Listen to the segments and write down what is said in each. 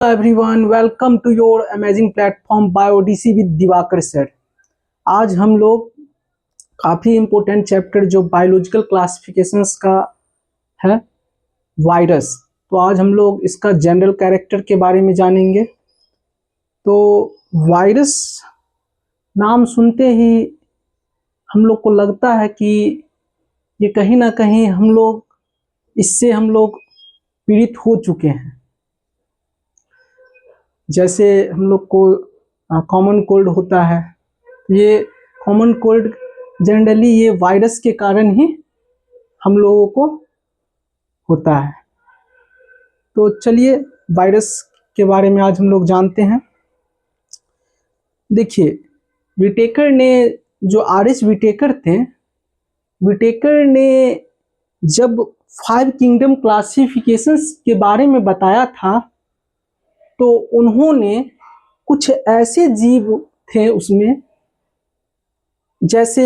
Everyone, welcome to your amazing platform बायोडीसी with Diwakar sir. आज हम लोग काफ़ी इम्पोर्टेंट चैप्टर जो बायोलॉजिकल क्लासिफिकेशंस का है, वायरस। तो आज हम लोग इसका जनरल कैरेक्टर के बारे में जानेंगे। तो वायरस नाम सुनते ही हम लोग को लगता है कि ये कहीं ना कहीं हम लोग पीड़ित हो चुके हैं। जैसे हम लोग को कॉमन कोल्ड होता है, ये कॉमन कोल्ड जनरली ये वायरस के कारण ही हम लोगों को होता है। तो चलिए वायरस के बारे में आज हम लोग जानते हैं। देखिए, विटेकर ने, जो आर.एच. विटेकर थे, विटेकर ने जब 5 किंगडम क्लासिफिकेशंस के बारे में बताया था, तो उन्होंने कुछ ऐसे जीव थे उसमें, जैसे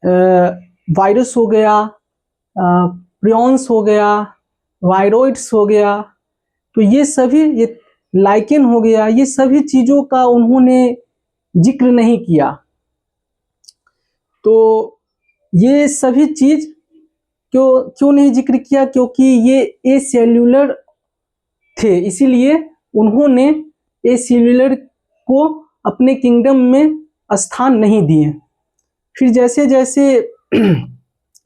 वायरस हो गया, प्रियॉन्स हो गया, वायरोइड्स हो गया, तो ये सभी, ये लाइकेन हो गया, ये सभी चीज़ों का उन्होंने जिक्र नहीं किया। तो ये सभी चीज़ क्यों नहीं जिक्र किया? क्योंकि ये एसेल्यूलर थे, इसीलिए उन्होंने एसेल्यूलर को अपने किंगडम में स्थान नहीं दिए। फिर जैसे जैसे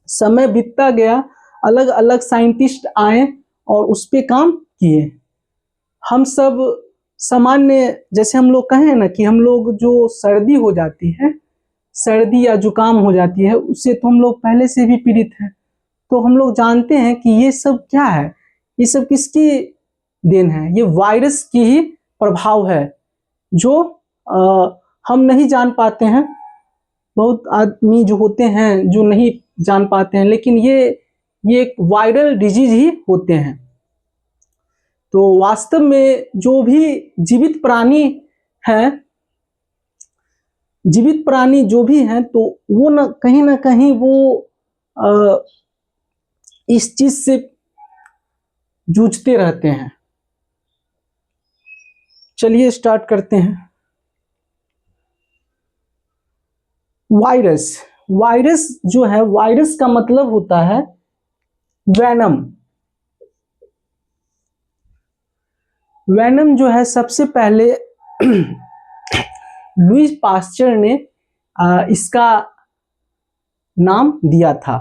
समय बीतता गया, अलग अलग साइंटिस्ट आए और उस पे काम किए। हम सब सामान्य, जैसे हम लोग कहें ना कि हम लोग जो सर्दी हो जाती है, सर्दी या जुकाम हो जाती है, उससे तो हम लोग पहले से भी पीड़ित हैं। तो हम लोग जानते हैं कि ये सब क्या है, ये सब किसकी देन है? ये वायरस की ही प्रभाव है, जो हम नहीं जान पाते हैं। बहुत आदमी जो होते हैं जो नहीं जान पाते हैं, लेकिन ये एक वायरल डिजीज ही होते हैं। तो वास्तव में जो भी जीवित प्राणी हैं, जीवित प्राणी जो भी हैं, तो वो ना कहीं वो इस चीज से जूझते रहते हैं। चलिए स्टार्ट करते हैं। वायरस, वायरस जो है, वायरस का मतलब होता है वेनम। वेनम जो है, सबसे पहले लुईस पास्चर ने इसका नाम दिया था।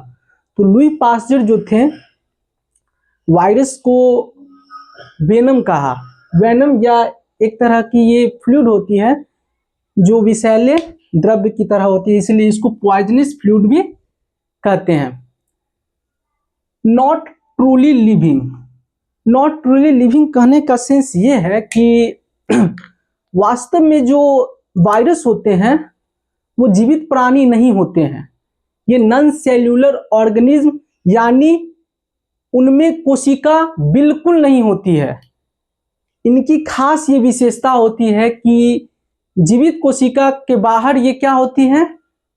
तो लुईस पास्चर जो थे, वायरस को वेनम कहा। वेनम या एक तरह की ये फ्लूइड होती है जो विषैले द्रव्य की तरह होती है, इसलिए इसको पॉइजनस फ्लूइड भी कहते हैं। Not truly living, not truly living कहने का सेंस ये है कि वास्तव में जो वायरस होते हैं वो जीवित प्राणी नहीं होते हैं। ये नॉन सेल्यूलर ऑर्गेनिज्म, यानी उनमें कोशिका बिल्कुल नहीं होती है। इनकी खास ये विशेषता होती है कि जीवित कोशिका के बाहर ये क्या होती है?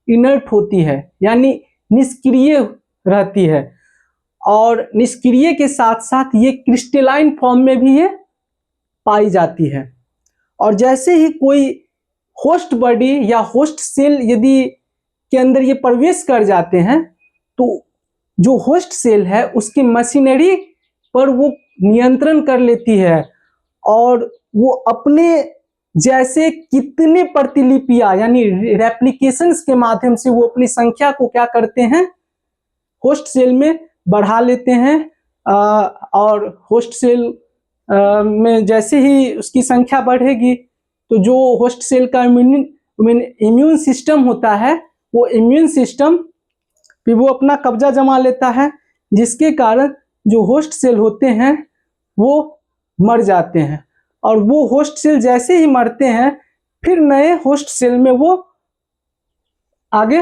इनर्ट होती है, यानी निष्क्रिय रहती है। और निष्क्रिय के साथ साथ ये क्रिस्टलाइन फॉर्म में भी ये पाई जाती है। और जैसे ही कोई होस्ट बॉडी या होस्ट सेल यदि के अंदर ये प्रवेश कर जाते हैं, तो जो होस्ट सेल है उसकी मशीनरी पर वो नियंत्रण कर लेती है, और वो अपने जैसे कितने प्रतिलिपियां, यानी रेप्लिकेशंस के माध्यम से वो अपनी संख्या को क्या करते हैं? होस्ट सेल में बढ़ा लेते हैं। और होस्ट सेल में जैसे ही उसकी संख्या बढ़ेगी, तो जो होस्ट सेल का इम्यून सिस्टम होता है, वो इम्यून सिस्टम फिर वो अपना कब्जा जमा लेता है, जिसके कारण जो होस्ट सेल होते हैं वो मर जाते हैं। और वो होस्ट सेल जैसे ही मरते हैं, फिर नए होस्ट सेल में वो आगे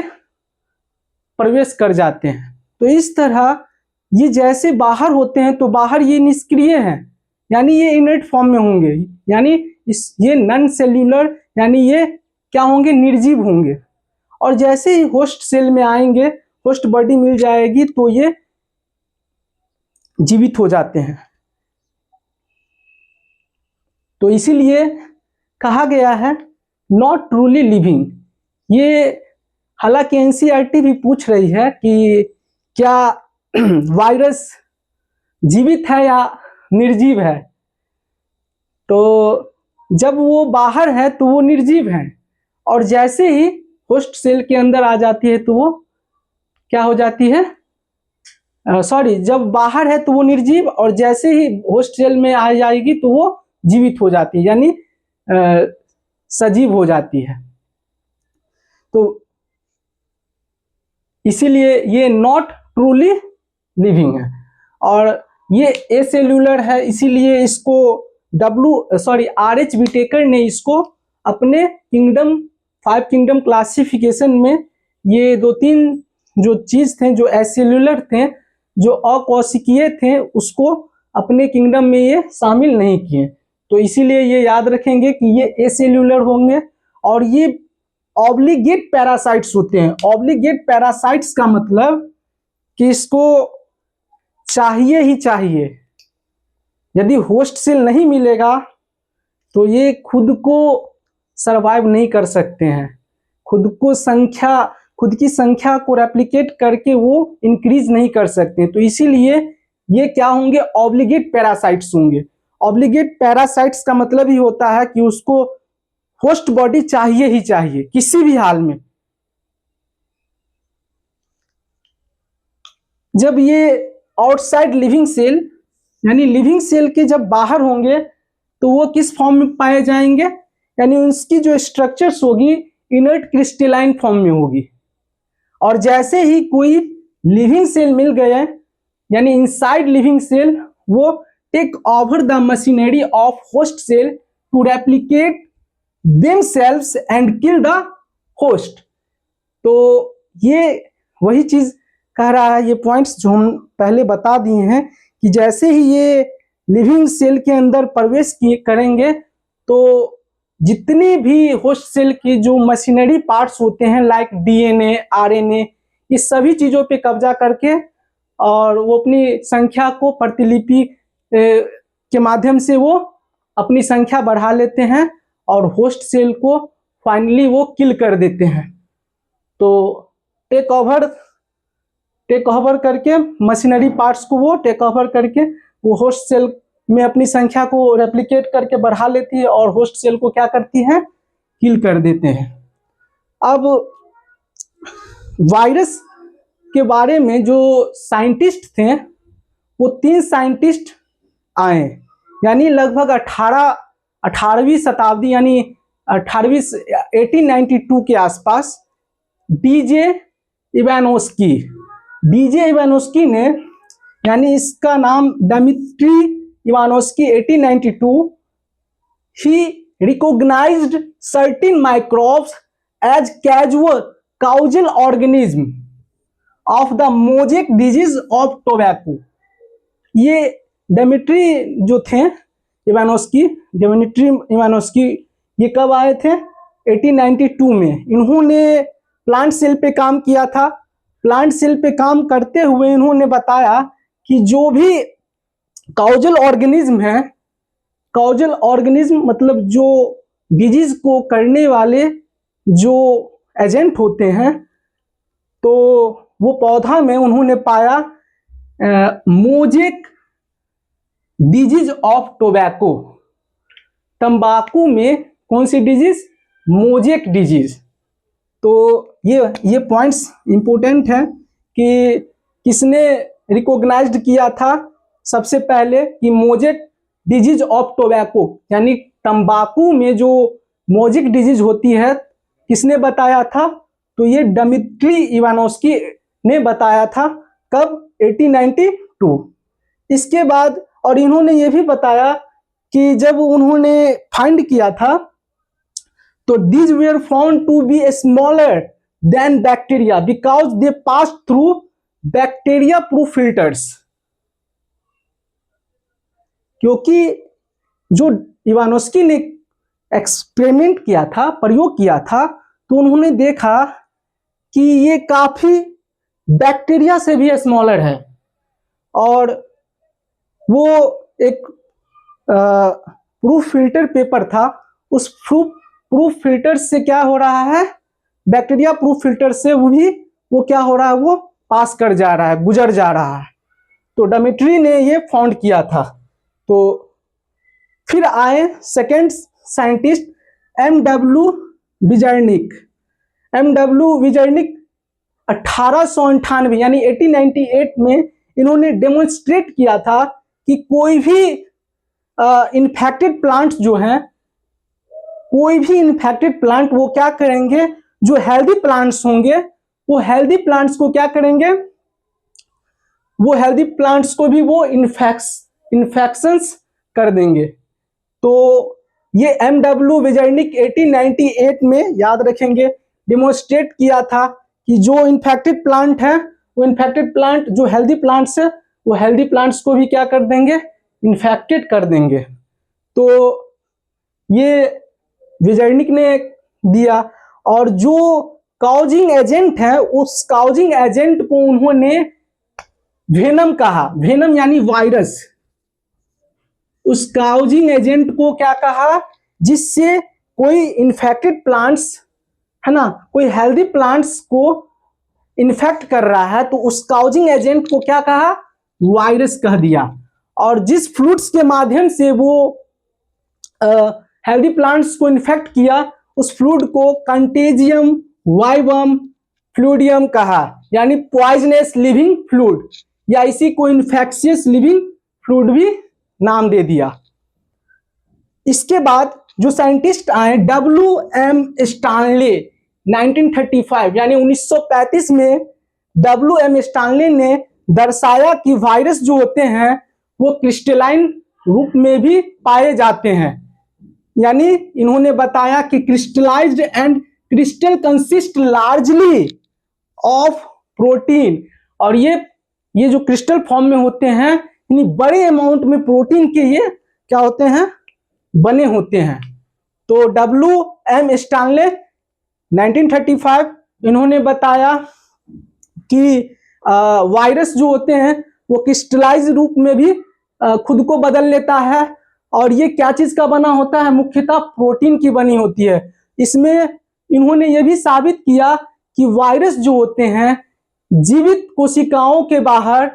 प्रवेश कर जाते हैं। तो इस तरह ये जैसे बाहर होते हैं, तो बाहर ये निष्क्रिय हैं, यानी ये इनर्ट फॉर्म में होंगे, यानी ये नॉन सेल्यूलर, यानी ये क्या होंगे? निर्जीव होंगे। और जैसे ही होस्ट सेल में आएंगे, होस्ट बॉडी मिल जाएगी, तो ये जीवित हो जाते हैं। तो इसीलिए कहा गया है नॉट ट्रूली लिविंग। ये हालांकि एनसीईआरटी भी पूछ रही है कि क्या वायरस जीवित है या निर्जीव है। तो जब वो बाहर है तो वो निर्जीव है, और जैसे ही होस्ट सेल के अंदर आ जाती है तो वो क्या हो जाती है, सॉरी, जब बाहर है तो वो निर्जीव, और जैसे ही होस्ट सेल में आ जाएगी तो वो जीवित हो जाती है, यानी सजीव हो जाती है। तो इसीलिए ये नॉट ट्रूली लिविंग है। और ये एसेल्यूलर है, इसीलिए इसको RH विटेकर ने इसको अपने किंगडम 5 किंगडम क्लासिफिकेशन में ये 2-3 जो चीज थे जो एसेल्यूलर थे, जो अकोशिकीय थे, उसको अपने किंगडम में ये शामिल नहीं किए। तो इसीलिए ये याद रखेंगे कि ये एसेल्यूलर होंगे। और ये ऑब्लिगेट पैरासाइट्स होते हैं। ऑब्लिगेट पैरासाइट्स का मतलब कि इसको चाहिए ही चाहिए, यदि होस्ट सेल नहीं मिलेगा तो ये खुद को सरवाइव नहीं कर सकते हैं। खुद की संख्या को रेप्लिकेट करके वो इंक्रीज नहीं कर सकते। तो इसीलिए ये क्या होंगे, ऑब्लिगेट पैरासाइट्स होंगे। ऑब्लिगेट पैरासाइट्स का मतलब ही होता है कि उसको होस्ट बॉडी चाहिए ही चाहिए किसी भी हाल में। जब ये आउटसाइड लिविंग सेल यानी लिविंग सेल के जब बाहर होंगे तो वो किस फॉर्म में पाए जाएंगे, यानी उसकी जो स्ट्रक्चर्स होगी इनर्ट क्रिस्टलाइन फॉर्म में होगी। और जैसे ही कोई लिविंग सेल मिल गए, यानी इनसाइड लिविंग सेल, वो take over the machinery of host cell to replicate themselves and kill the host. तो ये वही चीज कह रहा है, ये पॉइंट्स जो हम पहले बता दिए हैं कि जैसे ही ये लिविंग सेल के अंदर प्रवेश करेंगे तो जितनी भी होस्ट सेल की जो मशीनरी पार्ट्स होते हैं लाइक DNA, RNA, इस सभी चीजों पे कब्जा करके और वो अपनी संख्या को प्रतिलिपि के माध्यम से वो अपनी संख्या बढ़ा लेते हैं और होस्ट सेल को फाइनली वो किल कर देते हैं। तो टेक ओवर करके मशीनरी पार्ट्स को वो टेक ओवर करके वो होस्ट सेल में अपनी संख्या को रेप्लिकेट करके बढ़ा लेती है और होस्ट सेल को क्या करती है, किल कर देते हैं। अब वायरस के बारे में जो साइंटिस्ट थे वो 3 साइंटिस्ट आए, यानी लगभग 18वीं शताब्दी, यानी 1892 के आसपास। डीजे इवानोस्की ने, यानी इसका नाम Dimitri Ivanovsky, 1892, he recognized certain microbes as causal organism of the mosaic disease of tobacco। ये डिमित्री जो थे डिमित्री इवानोस्की, ये कब आए थे, 1892 में। इन्होंने प्लांट सेल पे काम किया था। प्लांट सेल पे काम करते हुए इन्होंने बताया कि जो भी काउजल ऑर्गेनिज्म है, काउजल ऑर्गेनिज्म मतलब जो डिजीज को करने वाले जो एजेंट होते हैं, तो वो पौधा में उन्होंने पाया मोजेक डिजीज ऑफ टोबैको। तंबाकू में कौन सी डिजीज, मोजेक डिजीज। तो ये पॉइंट्स इंपॉर्टेंट है कि किसने रिकॉग्नाइज्ड किया था सबसे पहले कि मोजेक डिजीज ऑफ टोबैको, यानी तंबाकू में जो मोजेक डिजीज होती है, किसने बताया था, तो ये डिमित्री इवानोस्की ने बताया था। कब, 1892। इसके बाद और इन्होंने ये भी बताया कि जब उन्होंने फाइंड किया था तो these were found to be smaller than bacteria because they passed through bacteria proof filters। क्योंकि जो इवानोस्की ने एक्सपेरिमेंट किया था, प्रयोग किया था, तो उन्होंने देखा कि ये काफी बैक्टीरिया से भी स्मॉलर है और वो एक प्रूफ फिल्टर पेपर था, उस प्रूफ फिल्टर से क्या हो रहा है, बैक्टीरिया प्रूफ फिल्टर से वो क्या हो रहा है, वो पास कर जा रहा है, गुजर जा रहा है। तो डेमेट्री ने ये फाउंड किया था। तो फिर आए सेकेंड साइंटिस्ट एमडब्ल्यू विजर्निक। एमडब्ल्यू विजर्निक 1898 यानी 1898 में इन्होंने डेमोन्स्ट्रेट किया था कि कोई भी इन्फेक्टेड प्लांट्स जो हैं, कोई भी इन्फेक्टेड प्लांट वो क्या करेंगे, जो हेल्दी प्लांट्स होंगे वो हेल्दी प्लांट्स को क्या करेंगे, वो हेल्दी प्लांट्स को भी वो इन्फेक्शंस कर देंगे। तो ये एमडब्ल्यू विजर्निक 1898 में, याद रखेंगे, डेमोन्स्ट्रेट किया था कि जो इन्फेक्टेड प्लांट है, वो इन्फेक्टेड प्लांट, जो हेल्दी प्लांट्स है, वो हेल्दी प्लांट्स को भी क्या कर देंगे, इन्फेक्टेड कर देंगे। तो ये विजर्निक ने दिया। और जो काउजिंग एजेंट है, उस काउजिंग एजेंट को उन्होंने वेनम कहा। वेनम यानी वायरस। उस काउजिंग एजेंट को क्या कहा, जिससे कोई इन्फेक्टेड प्लांट्स है ना, कोई हेल्दी प्लांट्स को इन्फेक्ट कर रहा है, तो उस काउजिंग एजेंट को क्या कहा, वायरस कह दिया। और जिस फ्लूइड्स के माध्यम से वो हेल्दी प्लांट्स को इन्फेक्ट किया, उस फ्लूइड को कंटेजियम वाइवम फ्लूइडियम कहा, यानी पॉइजनस लिविंग फ्लूइड, या इसी को इन्फेक्शियस लिविंग फ्लूइड भी नाम दे दिया। इसके बाद जो साइंटिस्ट आए, WM स्टानले 1935 यानी 1935 में WM स्टानले ने दर्शाया कि वायरस जो होते हैं वो क्रिस्टलाइन रूप में भी पाए जाते हैं। यानी इन्होंने बताया कि crystallised and crystal consist largely of protein, और ये जो क्रिस्टल फॉर्म में होते हैं, यानी बड़े अमाउंट में प्रोटीन के ये क्या होते हैं, बने होते हैं। तो WM स्टानले 1935 इन्होंने बताया कि वायरस जो होते हैं वो क्रिस्टलाइज रूप में भी खुद को बदल लेता है, और ये क्या चीज का बना होता है, मुख्यतः प्रोटीन की बनी होती है। इसमें इन्होंने ये भी साबित किया कि वायरस जो होते हैं जीवित कोशिकाओं के बाहर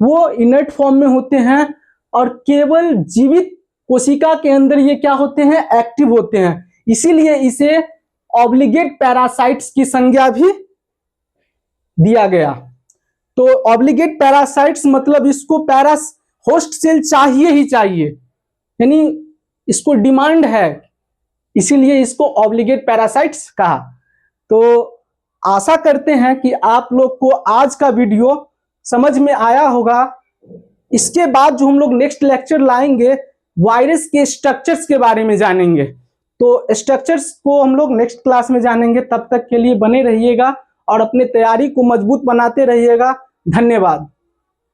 वो इनर्ट फॉर्म में होते हैं, और केवल जीवित कोशिका के अंदर ये क्या होते हैं, एक्टिव होते हैं। इसीलिए इसे ऑब्लिगेट पैरासाइट्स की संज्ञा भी दिया गया। तो ऑब्लिगेट पैरासाइट्स मतलब इसको पैरास होस्ट सेल चाहिए ही चाहिए, यानी इसको डिमांड है, इसीलिए इसको ऑब्लिगेट पैरासाइट्स कहा। तो आशा करते हैं कि आप लोग को आज का वीडियो समझ में आया होगा। इसके बाद जो हम लोग नेक्स्ट लेक्चर लाएंगे, वायरस के स्ट्रक्चर्स के बारे में जानेंगे। तो स्ट्रक्चर्स को हम लोग नेक्स्ट क्लास में जानेंगे। तब तक के लिए बने रहिएगा और अपने तैयारी को मजबूत बनाते रहिएगा। धन्यवाद।